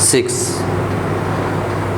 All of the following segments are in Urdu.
6।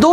2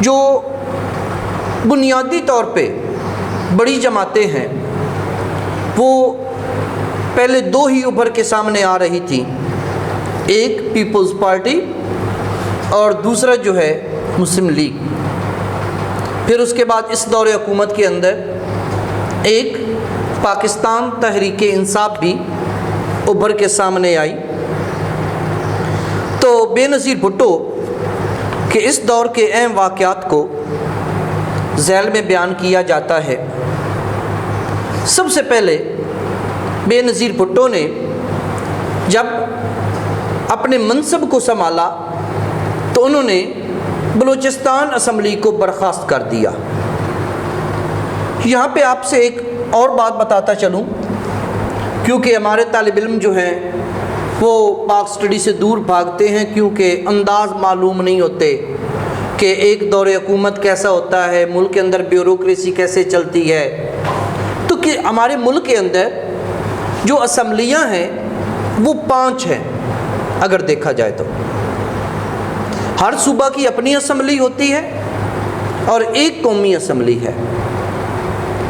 جو بنیادی طور پہ بڑی جماعتیں ہیں وہ پہلے دو ہی ابھر کے سامنے آ رہی تھیں، ایک پیپلز پارٹی اور دوسرا جو ہے مسلم لیگ۔ پھر اس کے بعد اس دور حکومت کے اندر ایک پاکستان تحریک انصاف بھی ابھر کے سامنے آئی۔ تو بے نظیر بھٹو کہ اس دور کے اہم واقعات کو ذیل میں بیان کیا جاتا ہے۔ سب سے پہلے بے نظیر بھٹو نے جب اپنے منصب کو سنبھالا تو انہوں نے بلوچستان اسمبلی کو برخاست کر دیا۔ یہاں پہ آپ سے ایک اور بات بتاتا چلوں، کیونکہ ہمارے طالب علم جو ہیں وہ پاک سٹڈی سے دور بھاگتے ہیں، کیونکہ انداز معلوم نہیں ہوتے کہ ایک دور حکومت کیسا ہوتا ہے، ملک کے اندر بیوروکریسی کیسے چلتی ہے۔ تو کہ ہمارے ملک کے اندر جو اسمبلیاں ہیں وہ 5 ہیں اگر دیکھا جائے تو۔ ہر صوبہ کی اپنی اسمبلی ہوتی ہے اور ایک قومی اسمبلی ہے۔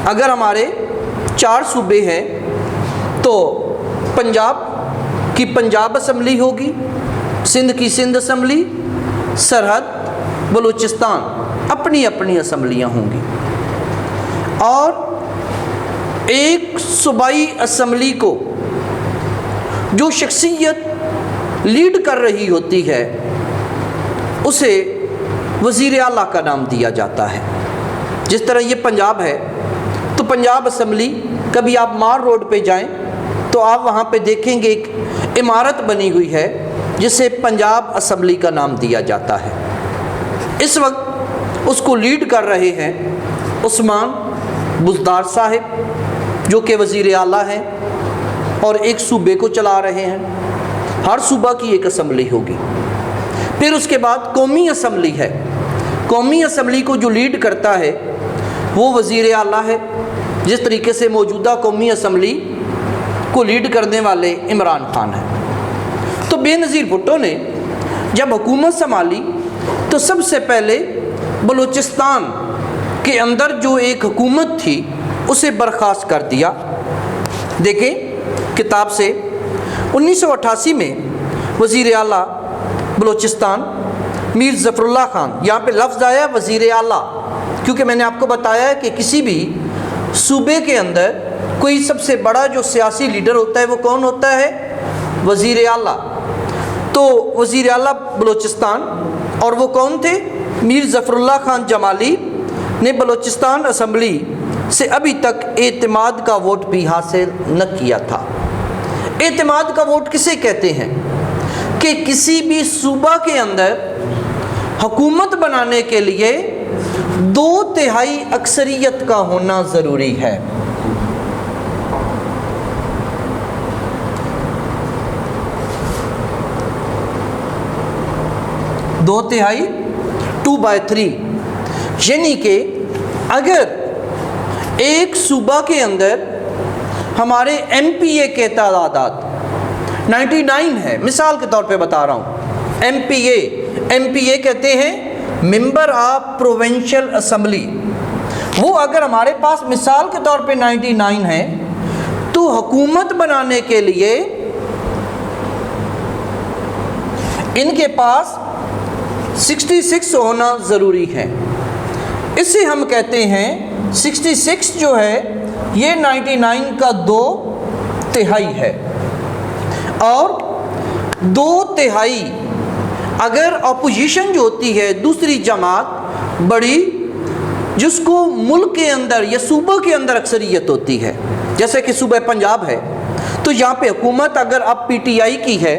اگر ہمارے 4 صوبے ہیں تو پنجاب کی پنجاب اسمبلی ہوگی، سندھ کی سندھ اسمبلی، سرحد بلوچستان اپنی اپنی اسمبلیاں ہوں گی، اور ایک صوبائی اسمبلی کو جو شخصیت لیڈ کر رہی ہوتی ہے اسے وزیر اعلیٰ کا نام دیا جاتا ہے۔ جس طرح یہ پنجاب ہے تو پنجاب اسمبلی، کبھی آپ مار روڈ پہ جائیں تو آپ وہاں پہ دیکھیں گے ایک عمارت بنی ہوئی ہے جسے پنجاب اسمبلی کا نام دیا جاتا ہے۔ اس وقت اس کو لیڈ کر رہے ہیں عثمان بزدار صاحب جو کہ وزیر اعلیٰ ہیں اور ایک صوبے کو چلا رہے ہیں۔ ہر صوبہ کی ایک اسمبلی ہوگی۔ پھر اس کے بعد قومی اسمبلی ہے۔ قومی اسمبلی کو جو لیڈ کرتا ہے وہ وزیر اعلیٰ ہے، جس طریقے سے موجودہ قومی اسمبلی کو لیڈ کرنے والے عمران خان ہیں۔ تو بے نظیر بھٹو نے جب حکومت سنبھالی تو سب سے پہلے بلوچستان کے اندر جو ایک حکومت تھی اسے برخاست کر دیا۔ دیکھیں کتاب سے 1988 میں وزیر اعلیٰ بلوچستان میر ظفر اللہ خان، یہاں پہ لفظ آیا وزیر اعلیٰ کیونکہ میں نے آپ کو بتایا ہے کہ کسی بھی صوبے کے اندر کوئی سب سے بڑا جو سیاسی لیڈر ہوتا ہے وہ کون ہوتا ہے؟ وزیر اعلیٰ۔ تو وزیر اعلیٰ بلوچستان، اور وہ کون تھے؟ میر ظفر اللہ خان جمالی نے بلوچستان اسمبلی سے ابھی تک اعتماد کا ووٹ بھی حاصل نہ کیا تھا۔ اعتماد کا ووٹ کسے کہتے ہیں؟ کہ کسی بھی صوبہ کے اندر حکومت بنانے کے لیے 2/3 اکثریت کا ہونا ضروری ہے۔ دو تہائی 2/3، یعنی کہ اگر ایک صوبہ کے اندر ہمارے ایم پی اے کے تعداد 99 ہے، مثال کے طور پہ بتا رہا ہوں، ایم پی اے کہتے ہیں ممبر آف پروونشل اسمبلی، وہ اگر ہمارے پاس مثال کے طور پہ 99 ہے تو حکومت بنانے کے لیے ان کے پاس 66 ہونا ضروری ہے۔ اسے ہم کہتے ہیں 66 جو ہے یہ 99 کا 2/3 ہے، اور 2/3 اگر اپوزیشن جو ہوتی ہے دوسری جماعت بڑی جس کو ملک کے اندر یا صوبہ کے اندر اکثریت ہوتی ہے، جیسے کہ صوبہ پنجاب ہے، تو یہاں پہ حکومت اگر اب پی ٹی آئی کی ہے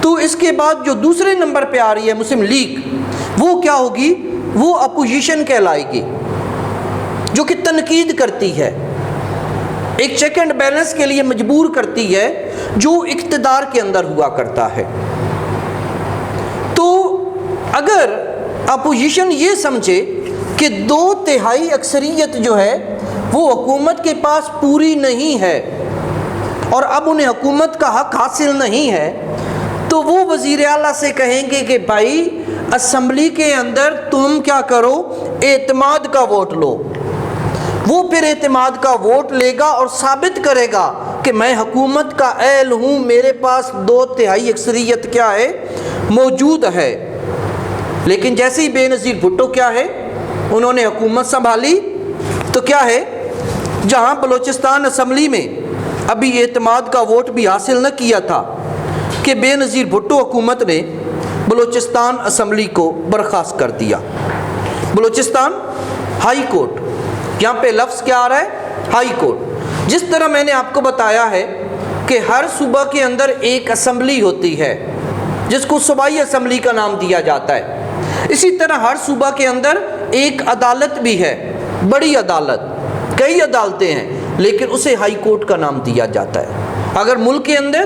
تو اس کے بعد جو دوسرے نمبر پہ آ رہی ہے مسلم لیگ، وہ کیا ہوگی؟ وہ اپوزیشن کہلائے گی، جو کہ تنقید کرتی ہے، ایک چیک اینڈ بیلنس کے لیے مجبور کرتی ہے جو اقتدار کے اندر ہوا کرتا ہے۔ تو اگر اپوزیشن یہ سمجھے کہ 2/3 اکثریت جو ہے وہ حکومت کے پاس پوری نہیں ہے اور اب انہیں حکومت کا حق حاصل نہیں ہے، تو وہ وزیر اعلیٰ سے کہیں گے کہ بھائی اسمبلی کے اندر تم کیا کرو، اعتماد کا ووٹ لو۔ وہ پھر اعتماد کا ووٹ لے گا اور ثابت کرے گا کہ میں حکومت کا اہل ہوں، میرے پاس 2/3 اکثریت کیا ہے، موجود ہے۔ لیکن جیسے ہی بے نظیر بھٹو کیا ہے، انہوں نے حکومت سنبھالی تو کیا ہے، جہاں بلوچستان اسمبلی میں ابھی اعتماد کا ووٹ بھی حاصل نہ کیا تھا کہ بے نظیر بھٹو حکومت نے بلوچستان اسمبلی کو برخاست کر دیا۔ بلوچستان ہائی کورٹ، یہاں پہ لفظ کیا آ رہا ہے، ہائی کورٹ۔ جس طرح میں نے آپ کو بتایا ہے کہ ہر صوبہ کے اندر ایک اسمبلی ہوتی ہے جس کو صوبائی اسمبلی کا نام دیا جاتا ہے، اسی طرح ہر صوبہ کے اندر ایک عدالت بھی ہے، بڑی عدالت، کئی عدالتیں ہیں، لیکن اسے ہائی کورٹ کا نام دیا جاتا ہے۔ اگر ملک کے اندر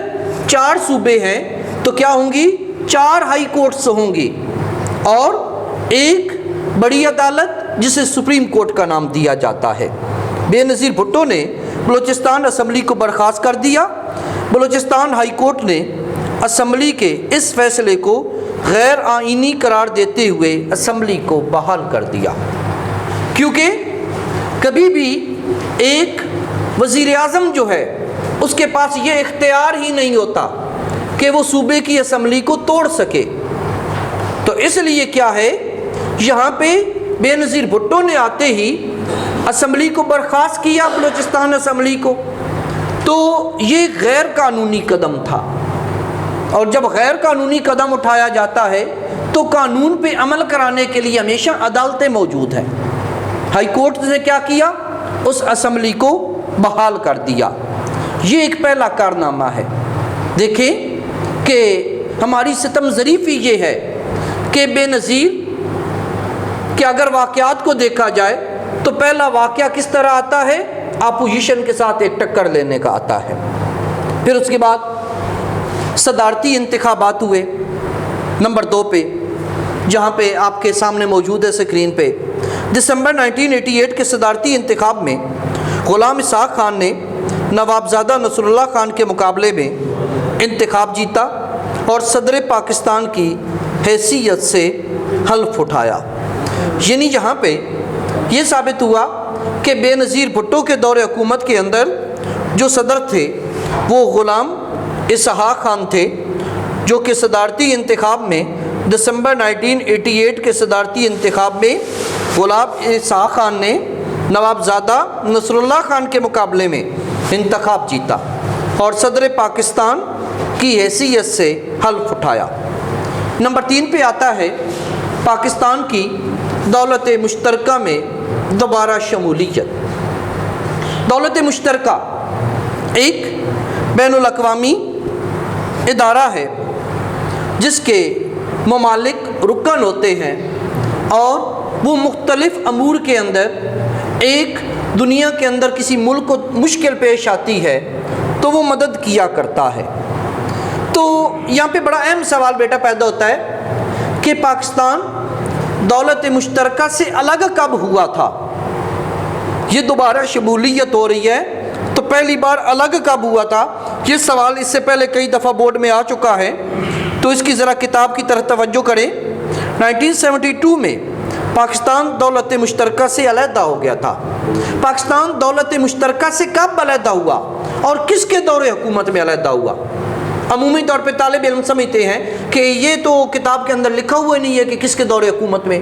4 صوبے ہیں تو کیا ہوں گی، 4 ہائی کورٹس ہوں گی اور ایک بڑی عدالت جسے سپریم کورٹ کا نام دیا جاتا ہے۔ بے نظیر بھٹو نے بلوچستان اسمبلی کو برخاست کر دیا۔ بلوچستان ہائی کورٹ نے اسمبلی کے اس فیصلے کو غیر آئینی قرار دیتے ہوئے اسمبلی کو بحال کر دیا، کیونکہ کبھی بھی ایک وزیر اعظم جو ہے اس کے پاس یہ اختیار ہی نہیں ہوتا کہ وہ صوبے کی اسمبلی کو توڑ سکے۔ تو اس لیے کیا ہے، یہاں پہ بے نظیر بھٹو نے آتے ہی اسمبلی کو برخاست کیا، بلوچستان اسمبلی کو، تو یہ غیر قانونی قدم تھا، اور جب غیر قانونی قدم اٹھایا جاتا ہے تو قانون پہ عمل کرانے کے لیے ہمیشہ عدالتیں موجود ہیں۔ ہائی کورٹ نے کیا کیا، اس اسمبلی کو بحال کر دیا۔ یہ ایک پہلا کارنامہ ہے۔ دیکھیں کہ ہماری ستم ظریفی یہ ہے کہ بے نظیر کہ اگر واقعات کو دیکھا جائے تو پہلا واقعہ کس طرح آتا ہے، اپوزیشن کے ساتھ ایک ٹکر لینے کا آتا ہے۔ پھر اس کے بعد صدارتی انتخابات ہوئے نمبر 2 پہ، جہاں پہ آپ کے سامنے موجود ہے اسکرین پہ۔ دسمبر 1988 کے صدارتی انتخاب میں غلام اسحاق خان نے نوابزادہ نصر اللہ خان کے مقابلے میں انتخاب جیتا اور صدر پاکستان کی حیثیت سے حلف اٹھایا۔ یعنی یہاں پہ یہ ثابت ہوا کہ بے نظیر بھٹو کے دور حکومت کے اندر جو صدر تھے وہ غلام اسحاق خان تھے، جو کہ صدارتی انتخاب میں دسمبر 1988 کے صدارتی انتخاب میں غلام اسحاق خان نے نوابزادہ نصر اللہ خان کے مقابلے میں انتخاب جیتا اور صدر پاکستان کی حیثیت سے حلف اٹھایا۔ نمبر 3 پہ آتا ہے پاکستان کی دولت مشترکہ میں دوبارہ شمولیت۔ دولت مشترکہ ایک بین الاقوامی ادارہ ہے جس کے ممالک رکن ہوتے ہیں اور وہ مختلف امور کے اندر، ایک دنیا کے اندر کسی ملک کو مشکل پیش آتی ہے تو وہ مدد کیا کرتا ہے۔ تو یہاں پہ بڑا اہم سوال بیٹا پیدا ہوتا ہے کہ پاکستان دولت مشترکہ سے الگ کب ہوا تھا؟ یہ دوبارہ شمولیت ہو رہی ہے تو پہلی بار الگ کب ہوا تھا؟ یہ سوال اس سے پہلے کئی دفعہ بورڈ میں آ چکا ہے، تو اس کی ذرا کتاب کی طرف توجہ کریں۔ 1972 میں پاکستان دولت مشترکہ سے علیحدہ ہو گیا تھا۔ پاکستان دولت مشترکہ سے کب علیحدہ ہوا اور کس کے دور حکومت میں علیحدہ ہوا؟ عمومی طور پہ طالب علم سمجھتے ہیں کہ یہ تو کتاب کے اندر لکھا ہوا نہیں ہے کہ کس کے دور حکومت میں۔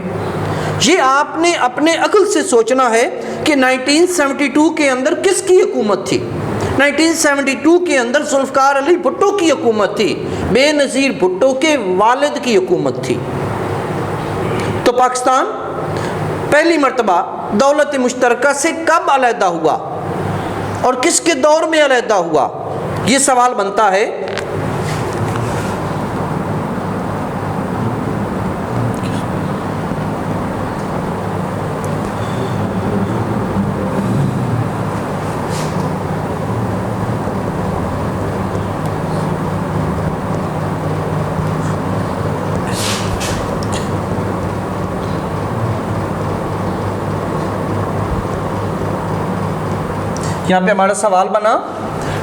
یہ آپ نے اپنے عقل سے سوچنا ہے کہ 1972 کے اندر کس کی حکومت تھی۔ 1972 کے اندر ذوالفقار علی بھٹو کی حکومت تھی، بے نظیر بھٹو کے والد کی حکومت تھی۔ تو پاکستان پہلی مرتبہ دولت مشترکہ سے کب علیحدہ ہوا اور کس کے دور میں علیحدہ ہوا؟ یہ سوال بنتا ہے۔ یہاں پہ ہمارا سوال بنا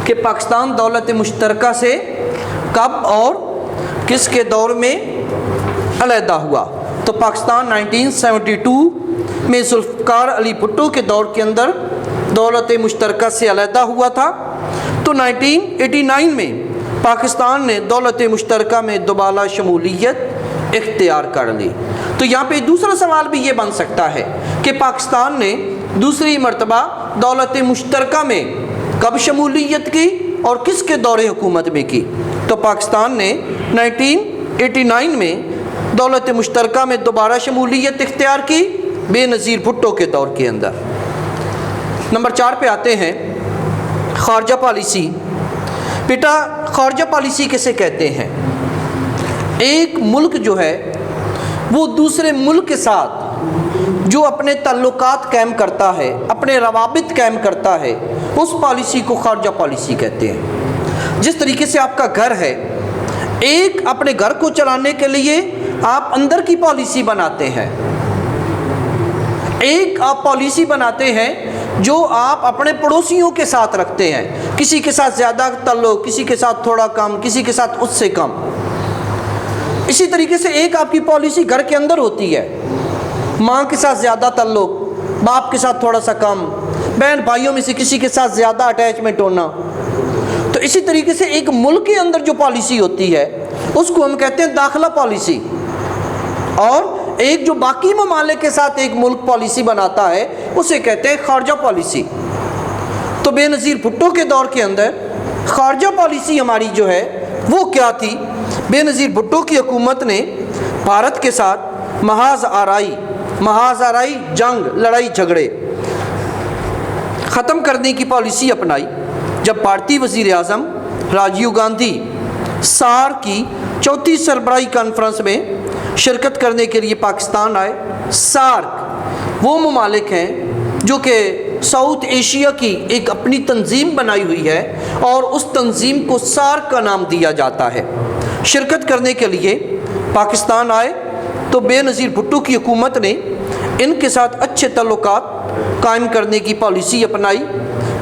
کہ پاکستان دولت مشترکہ سے کب اور کس کے دور میں علیحدہ ہوا تو پاکستان 1972 میں ذوالفقار علی بھٹو کے دور کے اندر دولت مشترکہ سے علیحدہ ہوا تھا، تو 1989 میں پاکستان نے دولت مشترکہ میں دوبارہ شمولیت اختیار کر لی۔ تو یہاں پہ دوسرا سوال بھی یہ بن سکتا ہے کہ پاکستان نے دوسری مرتبہ دولت مشترکہ میں کب شمولیت کی اور کس کے دور حکومت میں کی؟ تو پاکستان نے 1989 میں دولت مشترکہ میں دوبارہ شمولیت اختیار کی بے نظیر بھٹو کے دور کے اندر۔ نمبر 4 پہ آتے ہیں، خارجہ پالیسی۔ بیٹا خارجہ پالیسی کسے کہتے ہیں؟ ایک ملک جو ہے وہ دوسرے ملک کے ساتھ جو اپنے تعلقات قائم کرتا ہے، اپنے روابط قائم کرتا ہے، اس پالیسی کو خارجہ پالیسی کہتے ہیں۔ جس طریقے سے آپ کا گھر ہے، ایک اپنے گھر کو چلانے کے لیے آپ اندر کی پالیسی بناتے ہیں، ایک آپ پالیسی بناتے ہیں جو آپ اپنے پڑوسیوں کے ساتھ رکھتے ہیں، کسی کے ساتھ زیادہ تعلق، کسی کے ساتھ تھوڑا کم، کسی کے ساتھ اس سے کم۔ اسی طریقے سے ایک آپ کی پالیسی گھر کے اندر ہوتی ہے، ماں کے ساتھ زیادہ تعلق، باپ کے ساتھ تھوڑا سا کم، بہن بھائیوں میں سے کسی کے ساتھ زیادہ اٹیچمنٹ ہونا۔ تو اسی طریقے سے ایک ملک کے اندر جو پالیسی ہوتی ہے اس کو ہم کہتے ہیں داخلہ پالیسی، اور ایک جو باقی ممالک کے ساتھ ایک ملک پالیسی بناتا ہے اسے کہتے ہیں خارجہ پالیسی۔ تو بے نظیر بھٹو کے دور کے اندر خارجہ پالیسی ہماری جو ہے وہ کیا تھی؟ بے نظیر بھٹو کی حکومت نے بھارت کے ساتھ محاذ آرائی جنگ، لڑائی جھگڑے ختم کرنے کی پالیسی اپنائی۔ جب بھارتی وزیر اعظم راجیو گاندھی سارک کی 34 سربراہی کانفرنس میں شرکت کرنے کے لیے پاکستان آئے۔ سارک وہ ممالک ہیں جو کہ ساؤتھ ایشیا کی ایک اپنی تنظیم بنائی ہوئی ہے اور اس تنظیم کو سارک کا نام دیا جاتا ہے۔ شرکت کرنے کے لیے پاکستان آئے تو بے نظیر بھٹو کی حکومت نے ان کے ساتھ اچھے تعلقات قائم کرنے کی پالیسی اپنائی،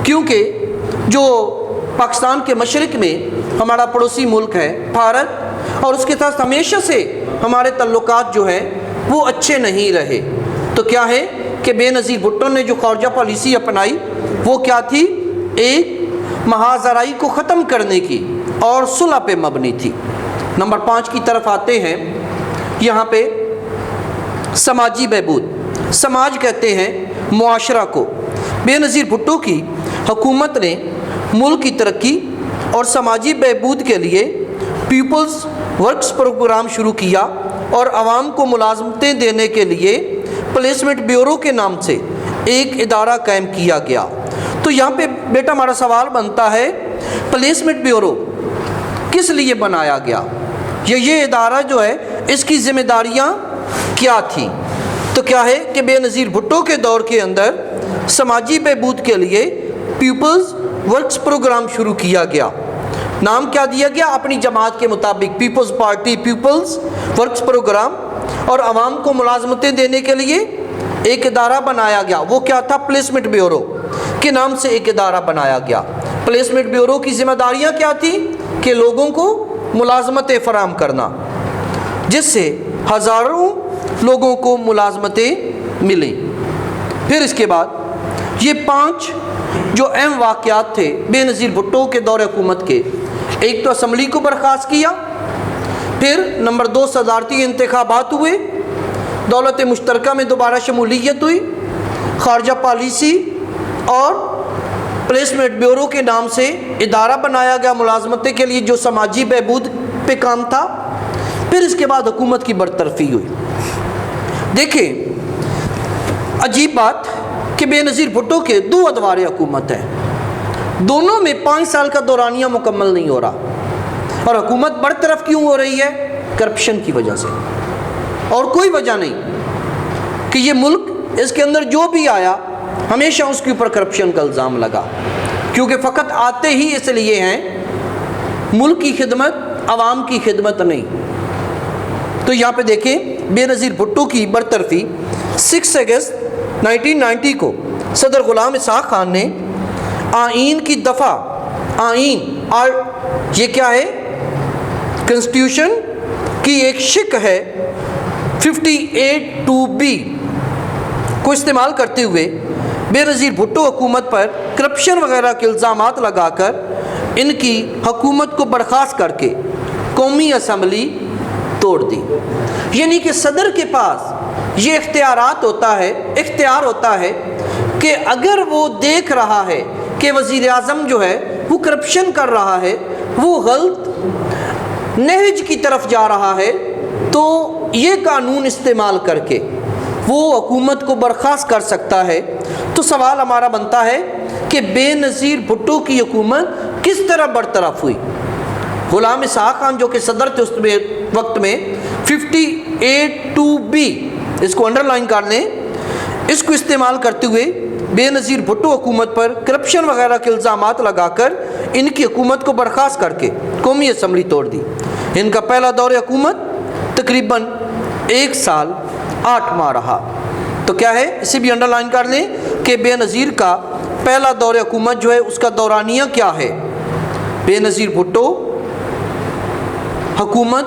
کیونکہ جو پاکستان کے مشرق میں ہمارا پڑوسی ملک ہے بھارت، اور اس کے ساتھ ہمیشہ سے ہمارے تعلقات جو ہیں وہ اچھے نہیں رہے۔ تو کیا ہے کہ بے نظیر بھٹو نے جو خارجہ پالیسی اپنائی وہ کیا تھی؟ ایک محاذ آرائی کو ختم کرنے کی اور صلح پہ مبنی تھی۔ نمبر 5 کی طرف آتے ہیں، یہاں پہ سماجی بہبود۔ سماج کہتے ہیں معاشرہ کو۔ بے نظیر بھٹو کی حکومت نے ملک کی ترقی اور سماجی بہبود کے لیے پیپلز ورکس پروگرام شروع کیا اور عوام کو ملازمتیں دینے کے لیے پلیسمنٹ بیورو کے نام سے ایک ادارہ قائم کیا گیا۔ تو یہاں پہ بیٹا ہمارا سوال بنتا ہے، پلیسمنٹ بیورو کس لیے بنایا گیا؟ یہ ادارہ جو ہے اس کی ذمہ داریاں کیا تھیں؟ تو کیا ہے کہ بے نظیر بھٹو کے دور کے اندر سماجی بہبود کے لیے پیپلز ورکس پروگرام شروع کیا گیا۔ نام کیا دیا گیا؟ اپنی جماعت کے مطابق Peoples Party peoples works programme, اور عوام کو ملازمتیں دینے کے لیے ایک ادارہ بنایا گیا۔ وہ کیا تھا؟ پلیسمنٹ بیورو کے نام سے ایک ادارہ بنایا گیا۔ پلیسمنٹ بیورو کی ذمہ داریاں کیا تھیں؟ کہ لوگوں کو ملازمتیں فراہم کرنا، جس سے ہزاروں لوگوں کو ملازمتیں ملیں۔ پھر اس کے بعد یہ 5 جو اہم واقعات تھے بے نظیر بھٹو کے دور حکومت کے، ایک تو اسمبلی کو برخاست کیا، پھر نمبر 2 صدارتی انتخابات ہوئے، دولت مشترکہ میں دوبارہ شمولیت ہوئی، خارجہ پالیسی اور پلیسمنٹ بیورو کے نام سے ادارہ بنایا گیا ملازمتیں کے لیے جو سماجی بہبود پہ کام تھا۔ پھر اس کے بعد حکومت کی برطرفی ہوئی۔ دیکھیں عجیب بات کہ بے نظیر بھٹو کے 2 ادوار حکومت ہیں، دونوں میں 5 سال کا دورانیہ مکمل نہیں ہو رہا، اور حکومت برطرف کیوں ہو رہی ہے؟ کرپشن کی وجہ سے، اور کوئی وجہ نہیں کہ یہ ملک اس کے اندر جو بھی آیا ہمیشہ اس کے اوپر کرپشن کا الزام لگا، کیونکہ فقط آتے ہی اس لیے ہیں ملک کی خدمت، عوام کی خدمت نہیں۔ تو یہاں پہ دیکھیں بے نظیر بھٹو کی برطرفی 6 اگست 1990 کو صدر غلام اسحاق خان نے آئین کی دفعہ، آئین اور یہ کیا ہے؟ کنسٹیٹیوشن کی ایک شق ہے 58(2)B کو استعمال کرتے ہوئے بے نظیر بھٹو حکومت پر کرپشن وغیرہ کے الزامات لگا کر ان کی حکومت کو برخاست کر کے قومی اسمبلی توڑ دی۔ یعنی کہ صدر کے پاس یہ اختیار ہوتا ہے کہ اگر وہ دیکھ رہا ہے کہ وزیر اعظم جو ہے وہ کرپشن کر رہا ہے، وہ غلط نہج کی طرف جا رہا ہے، تو یہ قانون استعمال کر کے وہ حکومت کو برخاست کر سکتا ہے۔ تو سوال ہمارا بنتا ہے کہ بے نظیر بھٹو کی حکومت کس طرح برطرف ہوئی؟ غلام اسحاق خان جو کہ صدر تھے اس وقت میں 58(2)B اس کو انڈر لائن کر لیں، اس کو استعمال کرتے ہوئے بے نظیر بھٹو حکومت پر کرپشن وغیرہ کے الزامات لگا کر ان کی حکومت کو برخاست کر کے قومی اسمبلی توڑ دی۔ ان کا پہلا دور حکومت تقریباً 1 سال 8 ماہ رہا۔ تو کیا ہے، اسے بھی انڈر لائن کر لیں کہ بے نظیر کا پہلا دور حکومت جو ہے اس کا دورانیہ کیا ہے؟ بے نظیر بھٹو حکومت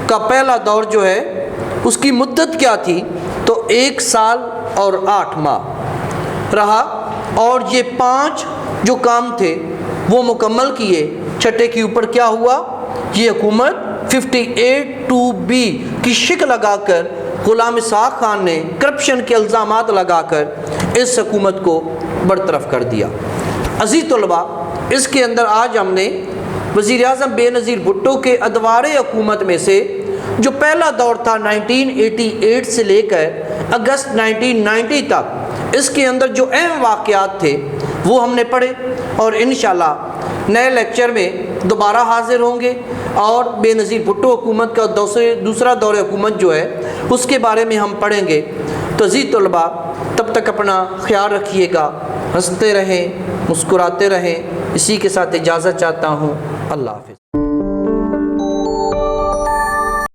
کا پہلا دور جو ہے اس کی مدت کیا تھی؟ تو 1 سال اور 8 ماہ رہا، اور یہ 5 جو کام تھے وہ مکمل کیے۔ چھٹے کے اوپر کیا ہوا؟ یہ حکومت 58(2)B کی شک لگا کر غلام اسحاق خان نے کرپشن کے الزامات لگا کر اس حکومت کو برطرف کر دیا۔ عزیز طلباء، اس کے اندر آج ہم نے وزیر اعظم بے نظیر بھٹو کے ادوار حکومت میں سے جو پہلا دور تھا 1988 سے لے کر اگست 1990 تک، اس کے اندر جو اہم واقعات تھے وہ ہم نے پڑھے، اور انشاءاللہ نئے لیکچر میں دوبارہ حاضر ہوں گے اور بے نظیر بھٹو حکومت کا دوسرا دور حکومت جو ہے اس کے بارے میں ہم پڑھیں گے۔ تو عزیز طلباء، تب تک اپنا خیال رکھیے گا، ہنستے رہیں، مسکراتے رہیں۔ اسی کے ساتھ اجازت چاہتا ہوں، اللہ حافظ۔